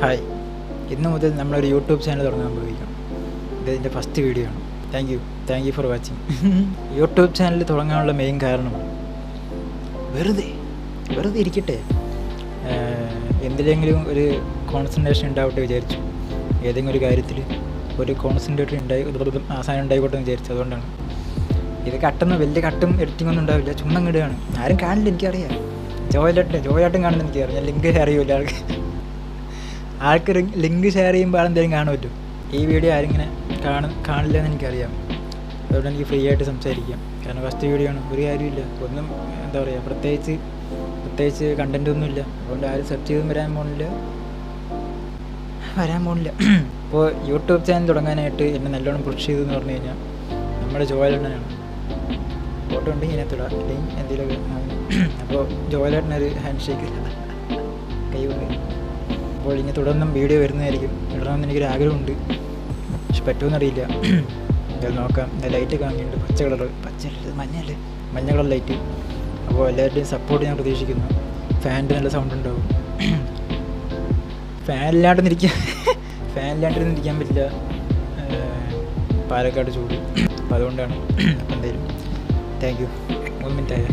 Hi, ഇന്ന് മുതൽ നമ്മളൊരു യൂട്യൂബ് ചാനൽ തുടങ്ങാൻ പോയിരിക്കണം. ഇതിൻ്റെ ഫസ്റ്റ് വീഡിയോ ആണ്. Thank you for watching. YouTube channel തുടങ്ങാനുള്ള മെയിൻ കാരണം വെറുതെ ഇരിക്കട്ടെ, എന്തിലെങ്കിലും ഒരു കോൺസെൻട്രേഷൻ ഉണ്ടാവട്ടെ വിചാരിച്ചു. ഏതെങ്കിലും ഒരു കാര്യത്തിൽ ഒരു കോൺസെൻട്രേഷൻ ആസാനം ഉണ്ടായിക്കോട്ടെ എന്ന് വിചാരിച്ചു. അതുകൊണ്ടാണ് ഇത്. വലിയ കട്ടും എഡിറ്റിംഗ് ഒന്നും ഉണ്ടാവില്ല, ചുമ്മാ ഇടുകയാണ്. ആരും കാണില്ല, എനിക്കറിയാം. ജോയായിട്ടും കാണുന്നത് എനിക്കറിയാം. ഞാൻ ലിങ്ക് ഷെയർ ചെയ്യില്ല. ആൾക്ക് ലിങ്ക് ഷെയർ ചെയ്യുമ്പോൾ ആളെന്തെങ്കിലും കാണുമല്ലോ. ഈ വീഡിയോ ആരിങ്ങനെ കാണില്ല എന്ന് എനിക്കറിയാം. അതുകൊണ്ട് എനിക്ക് ഫ്രീ ആയിട്ട് സംസാരിക്കാം. കാരണം ഫസ്റ്റ് വീഡിയോ ആണ്, ഒരു കാര്യമില്ല. ഒന്നും എന്താ പറയുക, പ്രത്യേകിച്ച് കണ്ടൻറ്റ് ഒന്നുമില്ല. അതുകൊണ്ട് ആരും സെർച്ച് ചെയ്തും വരാൻ പോകുന്നില്ല. ഇപ്പോൾ യൂട്യൂബ് ചാനൽ തുടങ്ങാനായിട്ട് എന്നെ നല്ലോണം പുഷ് ചെയ്തെന്ന് പറഞ്ഞു കഴിഞ്ഞാൽ നമ്മുടെ ജോയലേട്ടനാണ്. ഫോട്ടോ ഉണ്ടെങ്കിൽ ഇതിനകത്തിടാം, അല്ലെങ്കിൽ എന്തെങ്കിലുമൊക്കെ. അപ്പോൾ ജോയലേട്ടനൊരു ഹാൻഡ് ഷേക്ക് കൈ കൊണ്ട്. അപ്പോൾ ഇനി തുടർന്നും വീഡിയോ വരുന്നതായിരിക്കും. ഇടണമെന്ന് എനിക്കൊരു ആഗ്രഹമുണ്ട്, പക്ഷെ പറ്റുമെന്നറിയില്ല. അത് നോക്കാം. ലൈറ്റ് കാണിക്കുന്നുണ്ട്, മഞ്ഞ കളർ ലൈറ്റ്. അപ്പോൾ എല്ലാവരുടെയും സപ്പോർട്ട് ഞാൻ പ്രതീക്ഷിക്കുന്നു. ഫാനിൻ്റെ നല്ല സൗണ്ട് ഉണ്ടാവും. ഫാനില്ലാണ്ടിരുന്ന് ഇരിക്കാൻ പറ്റില്ല, പാലക്കാട് ചൂട്. അപ്പോൾ അതുകൊണ്ടാണ്. അപ്പോൾ എന്തായാലും താങ്ക് യു. 1 മിനിറ്റ് ആയ